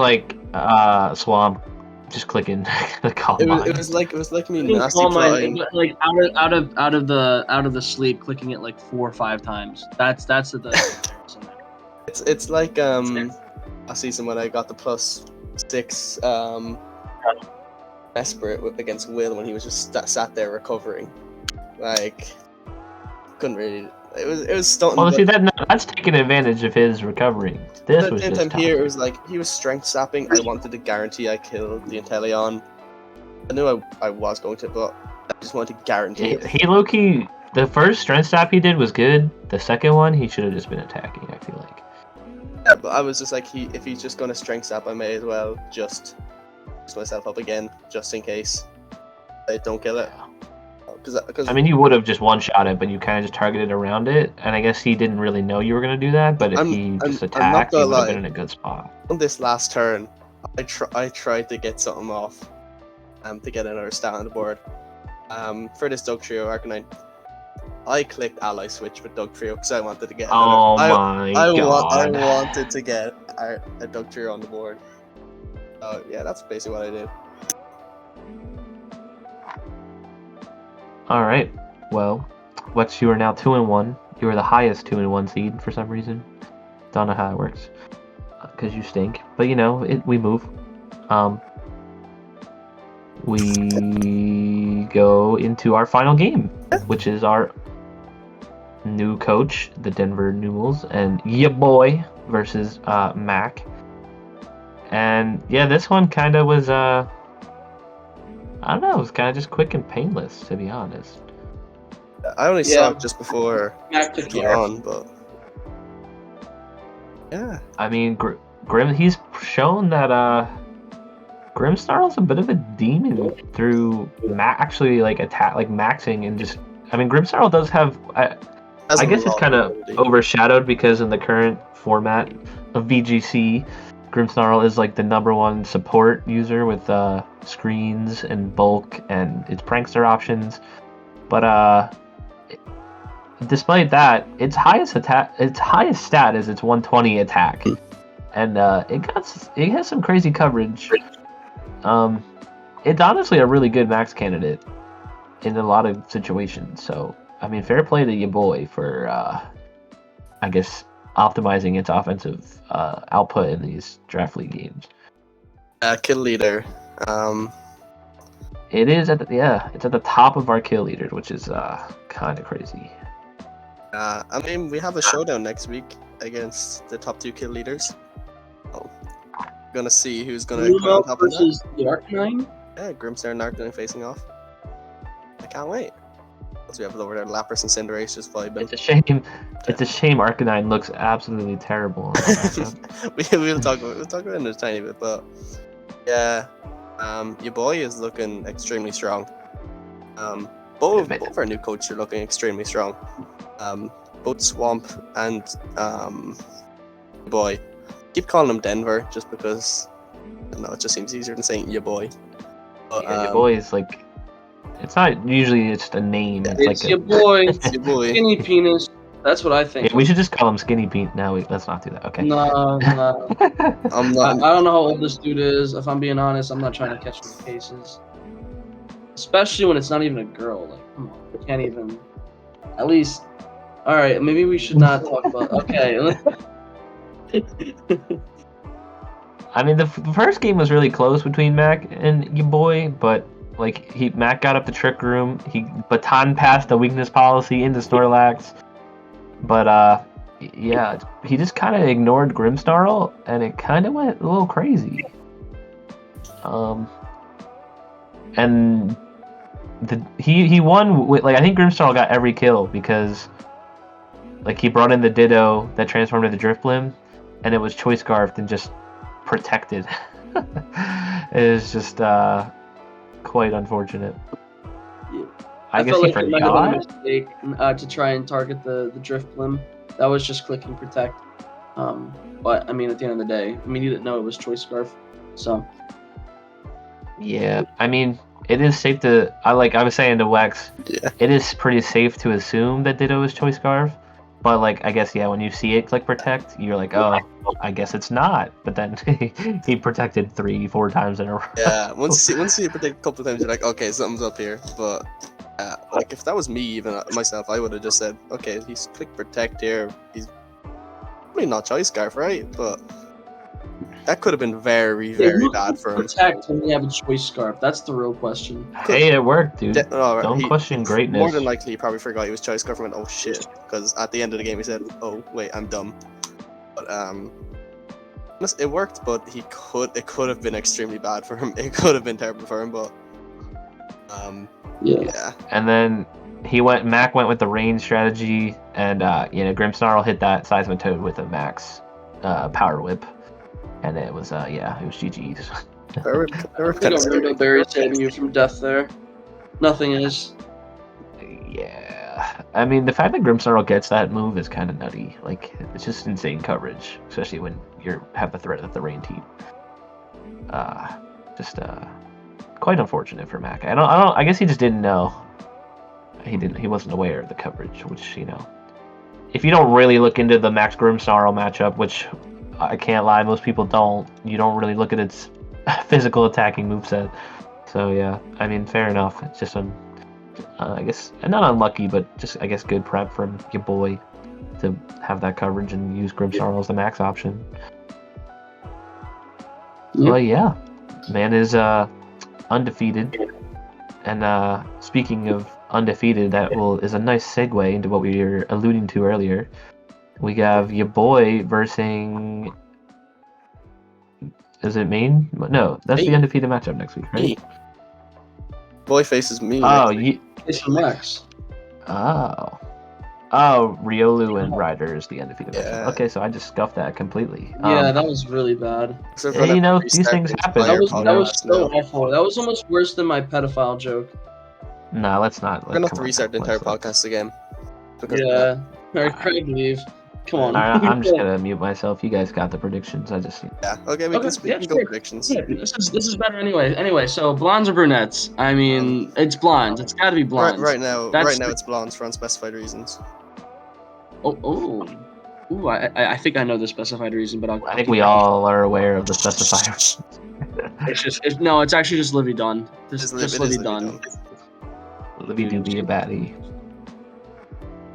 Swamp just clicking the Calm Mind.
It was like me nasty flying.
Like out of the sleep, clicking it 4 or 5 times. That's the.
It's like last season when I got the plus 6 Desperate against Will when he was just sat there recovering. Couldn't really. It was stunting.
Well, see that's taking advantage of his recovering. This was just tough.
Here it was he was strength sapping. I wanted to guarantee I killed the Inteleon. I knew I was going to, but I just wanted to guarantee it.
He low-key, the first strength sap he did was good. The second one, he should have just been attacking, I feel like.
Yeah, but I was just if he's just going to strength sap, I may as well just myself up again, just in case I don't kill it. Because
I mean, you would have just one-shot it, but you kind of just targeted around it, and I guess he didn't really know you were going to do that, but if he just attacked, he would have been in a good spot.
On this last turn, I tried to get something off to get another stat on the board. For this Dugtrio Arcanine, I clicked Ally Switch with Dugtrio because I wanted to get
God.
I wanted to get a Dugtrio on the board. Yeah, that's basically what I did.
All right. Well, Wex, you are now 2-1. You are the highest 2-1 seed for some reason. Don't know how it works, because you stink. But we move. We go into our final game, which is our new coach, the Denver Nules, and ya boy versus Mac. And yeah, this one kind of was I don't know, it was kind of just quick and painless, to be honest.
I only saw it just before
Mac took
came
care.
on, but yeah.
I mean, Grim, he's shown that Grimmsnarl's a bit of a demon through actually like attack, like maxing, and just. I mean, Grimmsnarl does have. I guess it's kind of overshadowed because in the current format of VGC, Grimmsnarl is like the #1 support user with screens and bulk and its prankster options. But despite that, its highest stat is its 120 attack, and it has some crazy coverage. It's honestly a really good max candidate in a lot of situations. So I mean, fair play to your boy for I guess optimizing its offensive output in these draft league games.
Kill leader.
It is it's at the top of our kill leaders, which is kind of crazy.
I mean, we have a showdown next week against the top 2 kill leaders. Oh, gonna see who's gonna come on top
versus the Arcanine.
Yeah, Grimmsnarl and Arcanine facing off. I can't wait. Plus we have over there Lapras and Cinderace just vibing.
It's a shame. It's a shame Arcanine looks absolutely terrible in that matchup.
We'll talk about it in a tiny bit, but yeah, your boy is looking extremely strong. Both our new coaches are looking extremely strong. Both Swamp and your boy. Keep calling him Denver just because I don't know, it just seems easier than saying your boy. But,
yeah, your boy is like. It's not usually just a name. It's like
your boy.
It's your boy.
Skinny penis. That's what I think.
Yeah, we should just call him Skinny Pete. No, let's not do that. Okay.
No.
I'm
I
not.
don't know how old this dude is. If I'm being honest, I'm not trying to catch any cases. Especially when it's not even a girl. Like, come on, we can't even. At least. All right, maybe we should not talk about. Okay.
I mean, the first game was really close between Mac and your boy, but like Mac got up the trick room. He baton passed the weakness policy into Snorlax, but yeah, he just kind of ignored Grimmsnarl, and it kind of went a little crazy. And he won with like I think Grimmsnarl got every kill because like he brought in the Ditto that transformed into Drifblim, and it was Choice Scarfed and just protected. It was just quite unfortunate.
Yeah.
I guess
felt
he
like it might have been a
forgot.
mistake to try and target the Drifblim. That was just clicking protect. But I mean, at the end of the day, I mean, you didn't know it was Choice Scarf, so.
Yeah, I mean, it is safe to. I was saying to Wex,
Yeah.
it is pretty safe to assume that Ditto is Choice Scarf. But like, I guess when you see it click protect, you're like, oh, I guess it's not. But then he protected 3-4 times in a row.
Yeah. Once you predict a couple of times, you're like, okay, something's up here. But like if that was me, even myself, I would have just said, okay, he's click protect here. He's probably not Choice Scarf, right? But that could have been very, very bad for him.
Protect when you have a Choice Scarf. That's the real question.
Hey, it worked, dude. Don't
He-
question greatness.
More than likely, he probably forgot he was Choice Scarf and went, oh shit. Because at the end of the game, he said, oh, wait, I'm dumb. But, it worked, but it could have been extremely bad for him. It could have been terrible for him, but, yeah.
And then Mac went with the rain strategy, and Grimmsnarl hit that Seismitoad with a max Power Whip, and it was GG's.
They were
I
kind
think
of scary.
a Berry saving you from death there. Nothing is.
Yeah, I mean the fact that Grimmsnarl gets that move is kind of nutty. Like it's just insane coverage, especially when you have the threat of the rain team. Quite unfortunate for Mac. I guess he just didn't know. He wasn't aware of the coverage, which if you don't really look into the Max Grimmsnarl matchup, which I can't lie, most people don't. You don't really look at its physical attacking moveset. So yeah, I mean fair enough. It's just I guess not unlucky, but just I guess good prep from your boy to have that coverage and use Grimmsnarl as the max option. Well, man is undefeated. And speaking of undefeated, that is a nice segue into what we were alluding to earlier. We have your boy versus. Is it Maine? No, that's the undefeated matchup next week, right?
Me. Boy faces me.
Oh,
It's from Max.
Oh, Riolu and Ryder is the undefeated matchup. Okay, so I just scuffed that completely.
Yeah, that was really bad.
You know, these things happen.
That was so awful. That was almost worse than my pedophile joke.
No, let's not.
We're gonna have to restart the entire podcast again.
Yeah, I can't believe. Come on.
I'm just gonna mute myself. You guys got the predictions.
Yeah. Okay, we can go predictions.
Yeah, this is better anyway. Anyway, so blondes or brunettes? I mean, it's blondes. It's got to be blondes.
Right now, it's blondes for unspecified reasons.
Ooh, I think I know the specified reason, but
I think we all are aware of the specified.
It's actually just Livy Dunn. Just Livy Dunn.
Livy do be a baddie.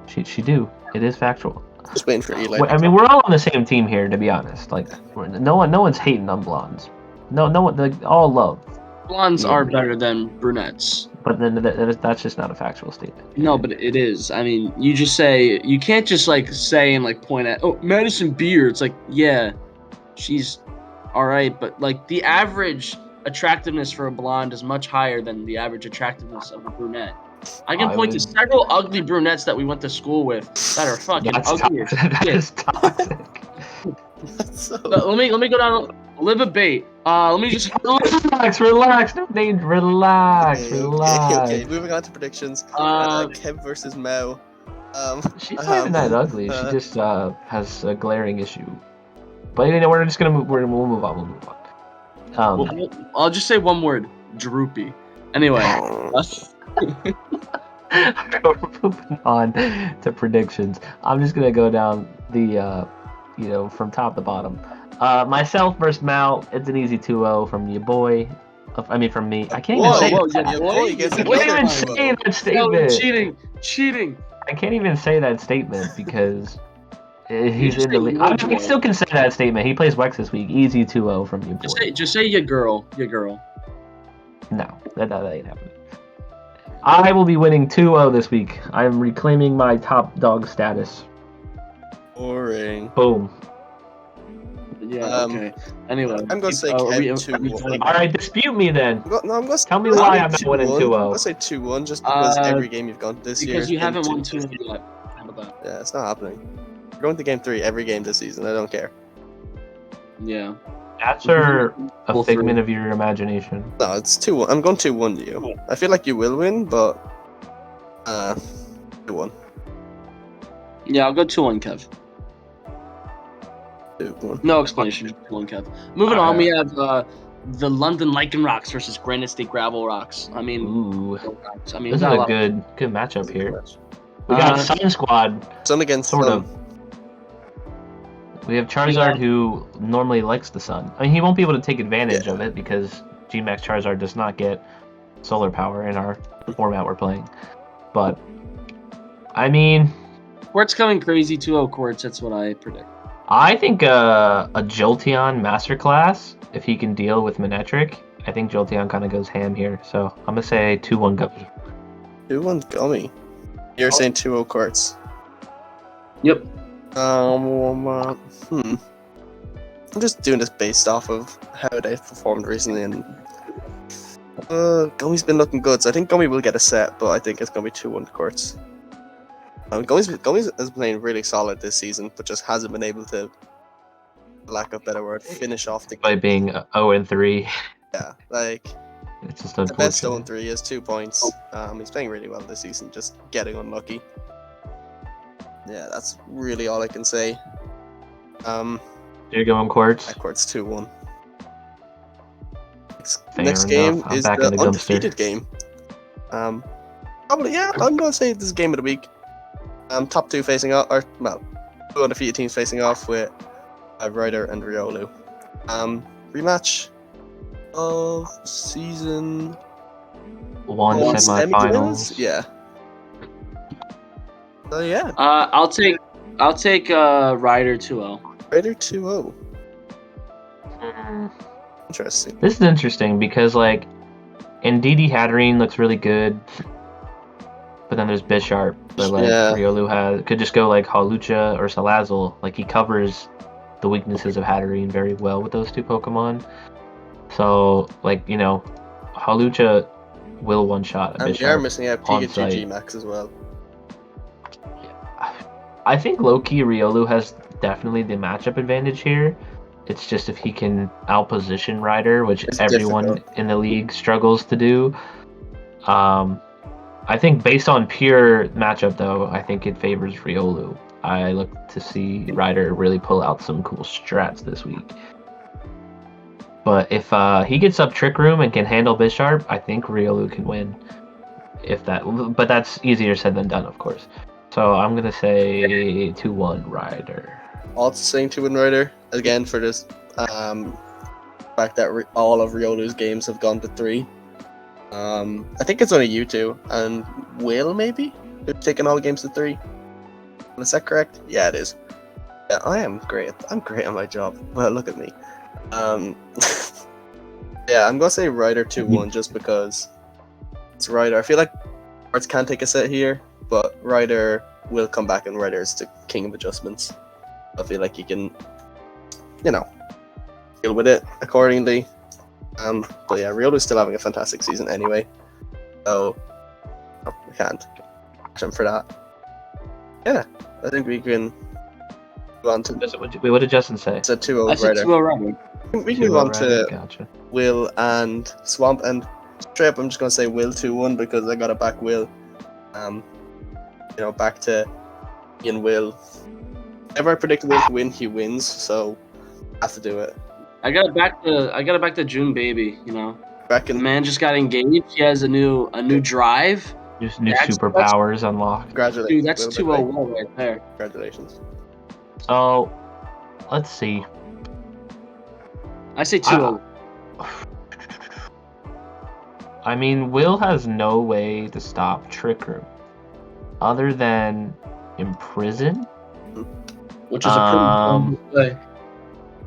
She do. It is factual.
Just waiting for Eli.
I mean, we're all on the same team here, to be honest. Like, no one's hating on blondes. No one. Like, all love.
Blondes are better than brunettes.
But then that's just not a factual statement.
No, but it is. I mean, you can't just like say and like point at, oh, Madison Beer. It's like, yeah, she's all right, but like the average attractiveness for a blonde is much higher than the average attractiveness of a brunette. I can point to several ugly brunettes that we went to school with that are fucking ugly.
That is toxic.
Let me go down. Live a bait. Let me just
relax. No danger. Relax.
Okay. Moving on to predictions. Kev versus Mel.
She's not even that ugly. She just has a glaring issue. But you know, we're just gonna move. We'll move on.
I'll just say one word: droopy. Anyway.
We're moving on to predictions. I'm just gonna go down the from top to bottom. Myself versus Mal. It's an easy 2-0 from your boy. From me. I can't even say that statement.
Cheating.
I can't even say that statement because he's in the league. I can still consider that statement. He plays Wex this week. Easy 2-0 from your boy.
Just say your girl.
No, that ain't happening. I will be winning 2-0 this week. I am reclaiming my top dog status.
Boring.
Boom.
Yeah, okay. Anyway.
I'm going to say Kev 2-1.
Alright, dispute me then.
Tell
me why I'm not winning 2-0.
I'm going to say 2-1 just because every game you've gone this year.
Because you haven't won 2 yet. How about that?
Yeah, it's not happening. We're going to game 3 every game this season. I don't care.
Yeah.
That's a figment of your imagination.
No, it's 2-1. I'm going 2-1 to you. I feel like you will win, but 2-1.
Yeah, I'll go 2-1, Kev.
2-1.
No explanation. 2-1, Kev. Moving on, we have the London Lichen Rocks versus Granite State Gravel Rocks. I mean,
ooh. This is a good matchup here. We got Sun Squad.
Sun against
sort of. We have Charizard who normally likes the sun. I mean, he won't be able to take advantage of it because G-Max Charizard does not get solar power in our format we're playing. But, I mean...
Quartz coming crazy 2-0 Quartz, that's what I predict.
I think a Jolteon Masterclass, if he can deal with Manectric, I think Jolteon kind of goes ham here. So, I'm going to say 2-1 Gummy.
2-1 Gummy? You're saying 2-0 Quartz?
Yep.
I'm just doing this based off of how they've performed recently, and Gummy's been looking good, so I think Gummy will get a set, but I think it's gonna be 2-1 Quartz. Gummy's is playing really solid this season, but just hasn't been able to, for lack of a better word, finish off the game.
By being 0-3.
Yeah, like
it's just
the best 0-3 is 2 points. He's playing really well this season, just getting unlucky. Yeah, that's really all I can say.
You're going Quartz?
Quartz 2-1.
Fair
Next
enough.
game
I'm
is
back
the
in the
undefeated
dumpster.
game. Probably, I'm going to say this is game of the week. Top 2 facing off, 2 undefeated teams facing off with Ryder and Riolu. Rematch of season
1 semifinals.
Yeah. So yeah.
I'll take Ryder 2-0.
Ryder 2-0. Interesting.
This is interesting because like NDD Hatterene looks really good. But then there's Bisharp, but like
Yeah.
Riolu could just go like Hawlucha or Salazzle. Like he covers the weaknesses of Hatterene very well with those two Pokemon. So like, Hawlucha will one-shot a
And
Bisharp.
they are missing out
on
Pikachu
site.
G-Max as well.
I think low-key Riolu has definitely the matchup advantage here. It's just if he can outposition Ryder, which
It's
everyone
difficult.
in the league struggles to do. I think based on pure matchup, though, I think it favors Riolu. I look to see Ryder really pull out some cool strats this week. But if he gets up Trick Room and can handle Bisharp, I think Riolu can win. But that's easier said than done, of course. So I'm gonna say 2-1 Ryder.
Also saying 2-1 Ryder again for this fact that all of Riolu's games have gone to 3. I think it's only you two and Will maybe who've taken all the games to 3. Is that correct? Yeah, it is. Yeah, I am great. I'm great on my job. Well, look at me. Yeah, I'm gonna say Ryder 2-1 just because it's Ryder. I feel like Arts can take a set here, but Ryder will come back, and Ryder is the king of adjustments. I feel like he can, deal with it accordingly. But yeah, Riolu's still having a fantastic season anyway, so we can't catch him for that. Yeah, I think we can move on to.
What did Justin say?
It's a 2-0
I said
Ryder.
2-0 Ryder.
We can move on to
Gotcha.
Will and Swamp, and straight up I'm just gonna say Will 2-1 because I gotta back Will. Back to Ian Will. Whenever I predict Will to win, he wins, so I have to do it.
I got to back the June baby.
Back
The
in
man just got engaged. He has a new drive.
Just new
That's-
superpowers unlocked.
congratulations.
Dude, that's
Will, by the way.
2-0 right there.
Congratulations.
So, let's see.
I say 2-0.
I mean, Will has no way to stop Trick Room other than Imprison.
Which is a pretty fun play.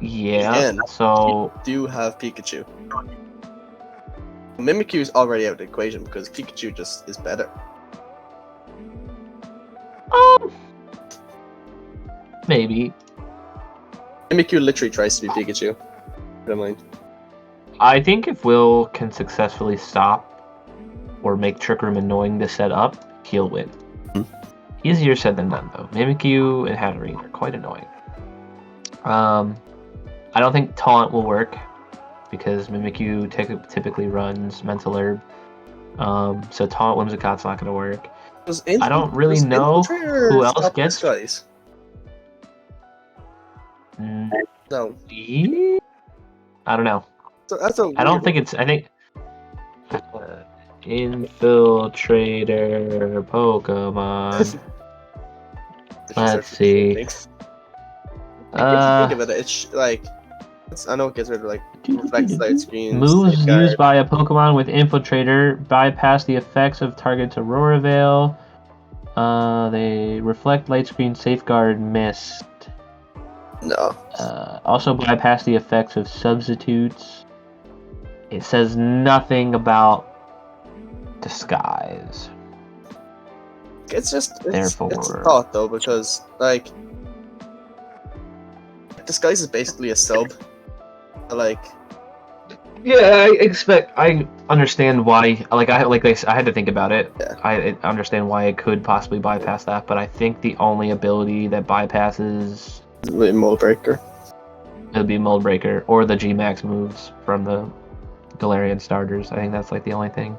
Yeah.
Again.
So
Do have Pikachu. Mimikyu is already out of the equation because Pikachu just is better.
maybe.
Mimikyu literally tries to be Pikachu. Never mind.
I think if Will can successfully stop or make Trick Room annoying to set up, he'll win. Easier said than done, though. Mimikyu and Hatterene are quite annoying. I don't think Taunt will work because Mimikyu typically runs Mental Herb. So Taunt Whimsicott's not going to work. I don't really know who else gets.
Guys. No.
Yeah? I don't know.
So that's a
I don't
weird
think it's. I think. Infiltrator Pokemon. Let's see.
Think of it. It's like I know it gets rid of like reflects light screens.
Moves
safeguard.
used by a Pokemon with Infiltrator bypass the effects of target's Aurora Veil. They reflect light screen, safeguard, mist.
No.
Also bypass the effects of substitutes. It says nothing about disguise.
It's
Therefore-
it's a thought though because like disguise is basically a sub. Like
Yeah, I understand why. I had to think about it.
Yeah.
I understand why it could possibly bypass that, but I think the only ability that bypasses
Mold Breaker.
it would be Mold Breaker or the G-Max moves from the Galarian starters. I think that's like the only thing.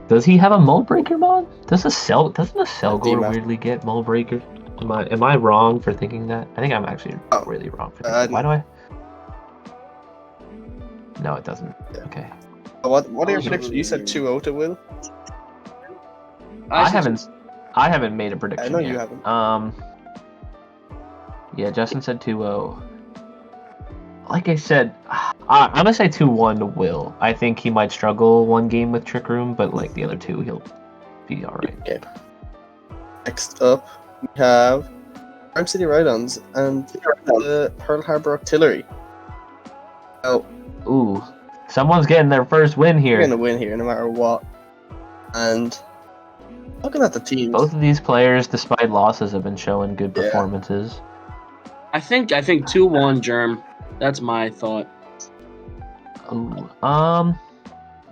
Does he have a Mold Breaker mod? Doesn't a Cellgore
D-Max.
weirdly get Mold Breaker? Am I wrong for thinking that? I think I'm actually really wrong for thinking. Why do I? No, it doesn't.
Yeah.
Okay.
What are your predictions? You said 2-0 to Will.
I haven't made a prediction.
I know
yet.
you haven't.
Yeah, Justin said 2-0. Like I said, I'm gonna say 2-1 to Will. I think he might struggle one game with Trick Room, but like the other two, he'll be all right.
Okay. Next up, we have Farm City Rhydons and the Pearl Harbor Artillery. Oh,
Ooh, someone's getting their first win
we're
here.
gonna win here no matter what. And Looking at the teams,
Both of these players, despite losses, have been showing good
Yeah.
performances.
I think 2-1 Germ. That's my thought.
Ooh,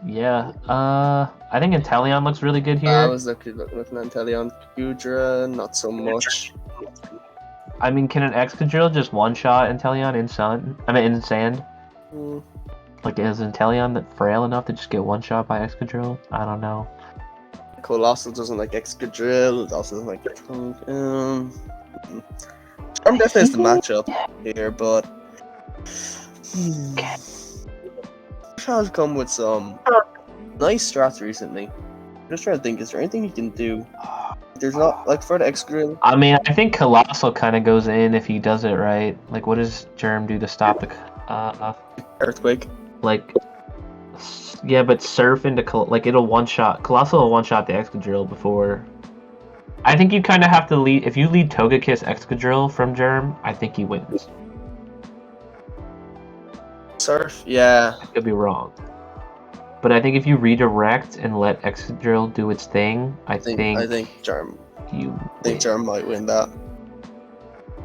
yeah. I think Inteleon looks really good here.
I was looking at Inteleon. Gudra, not so much.
I mean, can an Excadrill just one-shot Inteleon in sand?
Hmm.
Like, is Inteleon that frail enough to just get one-shot by Excadrill? I don't know.
Colossal doesn't like Excadrill. It also doesn't like Charm definitely is the matchup here, but Char's come with some nice strats recently. I'm just trying to think, is there anything you can do? There's not, like, for the Excadrill.
I mean, I think Colossal kind of goes in if he does it right. Like, what does Germ do to stop the...
Earthquake.
like... Yeah, but Surf into... Like, it'll one-shot... Colossal will one-shot the Excadrill before... I think you kind of have to lead... If you lead Togekiss Excadrill from Germ, I think he wins.
Surf, yeah.
I could be wrong. But I think if you redirect and let Excadrill do its thing, I think
Germ.
you
I think Germ might win that.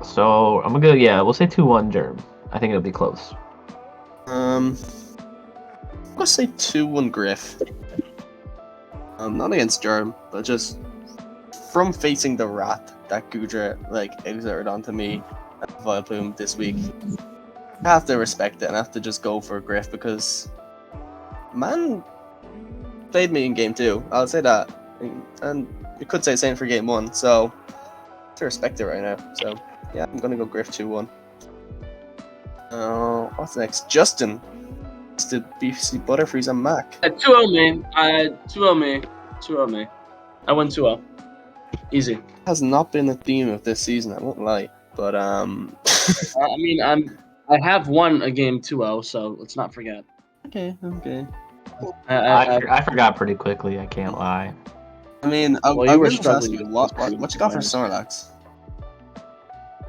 So, I'm gonna go... Yeah, we'll say 2-1 Germ. I think it'll be close.
I'm gonna say 2-1 Griff. Not against Germ, but just from facing the rat that Gudra exerted onto me at Vileplume this week. I have to respect it and I have to just go for Griff because man played me in game 2. I'll say that, and you could say the same for game 1. So I have to respect it right now. So yeah, I'm gonna go Griff 2-1. What's next? Justin. It's the BC Butterfreeze and Mac.
2-0 me. 2-0 me. 2-0 me. I win 2-0. Easy.
Has not been a theme of this season, I won't lie. But
I mean, I have won a game 2-0, so let's not forget.
Okay.
I forgot pretty quickly, I can't lie.
I mean,
Well,
I
you were
was just asking,
struggling
what
with
you got for
points.
Snorlax?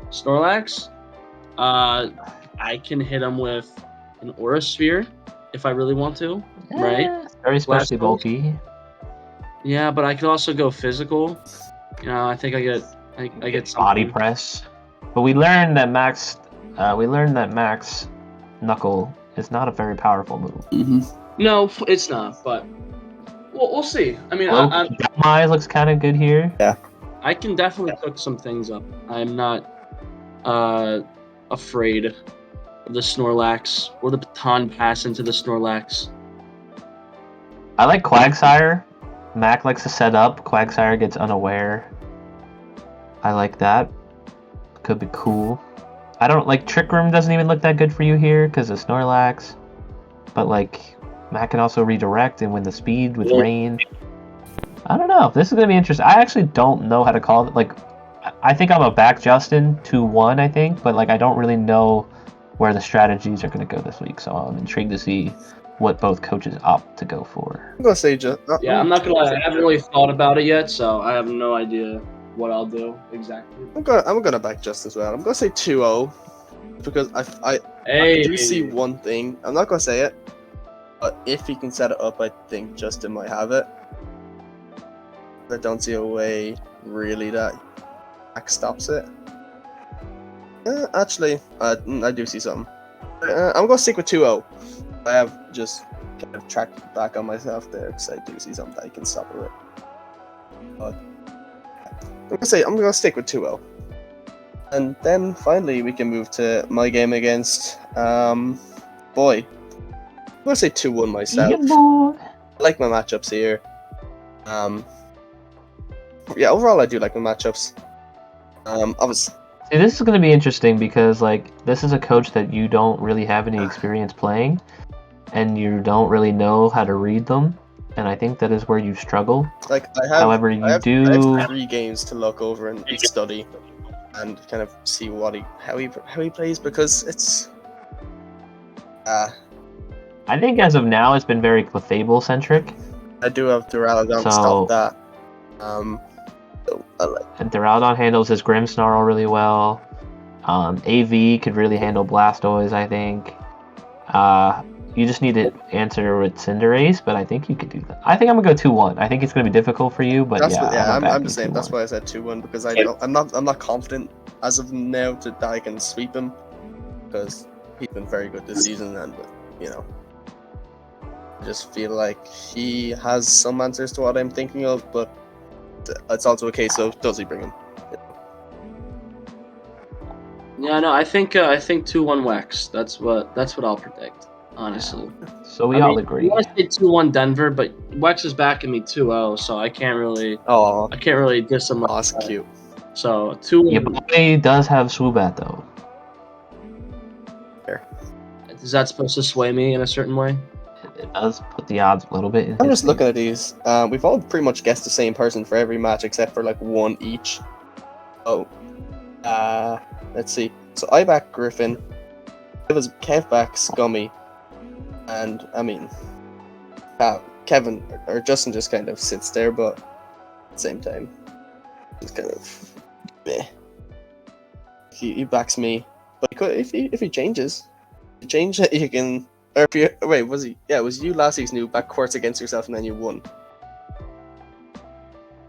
Snorlax, I can hit him with an Aura Sphere if I really want to, right?
Very specially
Blastoise.
bulky.
Yeah, but I could also go physical. I think I get something.
Body press. But we learned that Max Knuckle is not a very powerful move.
Mm-hmm.
No, it's not, but we'll see. I mean,
Eyes looks kind of good here.
I can definitely cook some things up. I'm not afraid of the Snorlax or the baton pass into the Snorlax.
I like Quagsire. Mac likes to set up. Quagsire gets unaware. I like that. Could be cool. I don't like Trick Room doesn't even look that good for you here because of Snorlax. But like Mac can also redirect and win the speed with range. I don't know. This is gonna be interesting. I actually don't know how to call it. Like I think I'm a back Justin 2-1, I think, but like I don't really know where the strategies are gonna go this week. So I'm intrigued to see what both coaches opt to go for.
I'm gonna say
Yeah, I'm not gonna lie. I haven't really thought about it yet, so I have no idea what I'll do exactly.
I'm gonna back Justin as well. I'm gonna say 2-0 because I
Hey,
do see one thing. I'm not gonna say it, but if he can set it up, I think Justin might have it. I don't see a way really that Mac stops it. Actually, I do see something. I'm gonna stick with 2-0. I have just kind of tracked back on myself there because I do see something that I can stop it with. But I'm gonna stick with 2-0. And then finally we can move to my game against Boy. I'm gonna say 2-1 myself.
Yeah, boy.
I like my matchups here. Yeah, overall I do like my matchups. Obviously.
See, this is going to be interesting because, like, this is a coach that you don't really have any experience playing, and you don't really know how to read them, and I think that is where you struggle.
Like, I have,
However,
I have 3 games to look over and study, and kind of see how he plays because it's.
I think as of now, it's been very Clefable centric.
I do have Duraludon to stop that. So I like.
And Duraludon handles his Grimmsnarl really well. AV could really handle Blastoise, I think. You just need to answer with Cinderace, but I think you could do that. I think I'm gonna go 2-1. I think it's gonna be difficult for you, but
I'm the same. That's why I said 2-1 because I'm not confident as of now that I can sweep him because he's been very good this season, and I just feel like he has some answers to what I'm thinking of, but it's also a case of does he bring him?
Yeah, no, I think 2-1 Wex. That's what I'll predict, honestly.
So we all agree.
I want to say 2-1 Denver, but Wex is backing me 2-0, so I can't really diss him.
Oh, that's cute.
So 2-1.
Your boy does have Swoobat though.
Fair.
Is that supposed to sway me in a certain way?
It does put the odds a little bit in.
I'm just looking at these. We've all pretty much guessed the same person for every match except for like one each. Oh. Let's see. So I back Griffin. Kev backs Gummy. And I mean Kevin or Justin just kind of sits there, but at the same time it's kind of meh. He backs me. But if he changes, you can. Or if you wait, was he? Yeah, it was you last season who backed Quartz against yourself and then you won.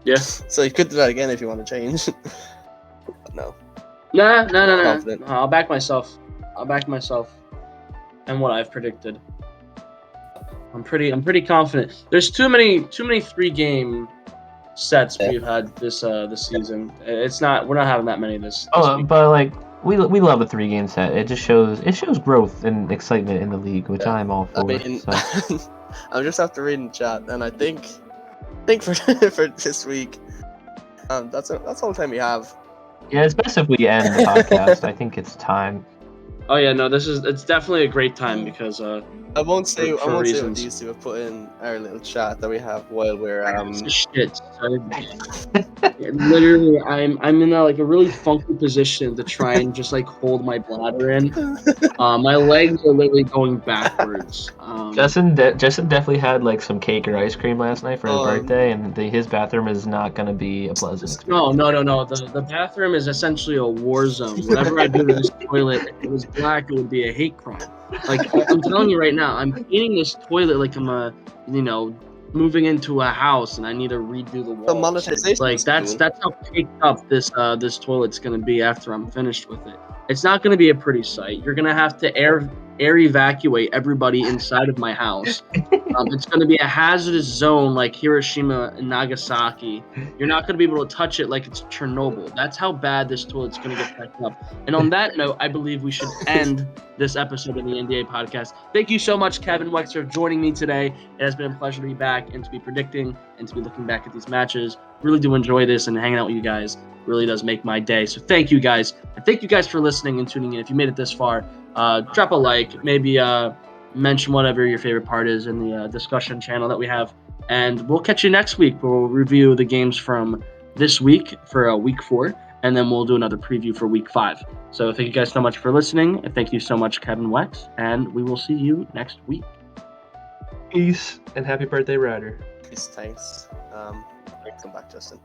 Yeah.
So you could do that again if you want to change. But no.
No.
Confident.
I'll back myself. And what I've predicted. I'm pretty confident. There's too many 3-game sets we've had this season. We're not having that many this week.
But like we love a 3-game set. It just shows growth and excitement in the league, which I'm all for.
I mean, I'll just have to read in chat, and I think for this week, that's all the time we have.
Yeah, it's best if we end the podcast. I think it's time.
Oh yeah, no, it's definitely a great time because
I won't say what
reasons.
these two have put in our little chat that we have while we're
shit. Literally, I'm in a really funky position to try and just hold my bladder in. My legs are literally going backwards.
Justin definitely had some cake or ice cream last night for his birthday, and his bathroom is not gonna be a pleasant experience.
No. The bathroom is essentially a war zone. Whatever I do to this toilet, if it was black, it would be a hate crime. I'm telling you right now, I'm painting this toilet like I'm moving into a house and I need to redo the walls.
The monetization.
That's how caked up this toilet's gonna be after I'm finished with it. It's not gonna be a pretty sight. You're gonna have to air evacuate everybody inside of my house. It's gonna be a hazardous zone like Hiroshima and Nagasaki. You're not gonna be able to touch it like it's Chernobyl. That's how bad this toilet's gonna get packed up. And on that note, I believe we should end this episode of the NDA podcast. Thank you so much, Kevin Wex, for joining me today. It has been a pleasure to be back and to be predicting and to be looking back at these matches. Really do enjoy this, and hanging out with you guys really does make my day. So thank you guys. And thank you guys for listening and tuning in. If you made it this far, drop a like, maybe mention whatever your favorite part is in the discussion channel that we have. And we'll catch you next week where we'll review the games from this week for week 4. And then we'll do another preview for week 5. So thank you guys so much for listening. And thank you so much, Kevin Wex. And we will see you next week.
Peace and happy birthday, Ryder.
Peace, thanks. Come back, Justin.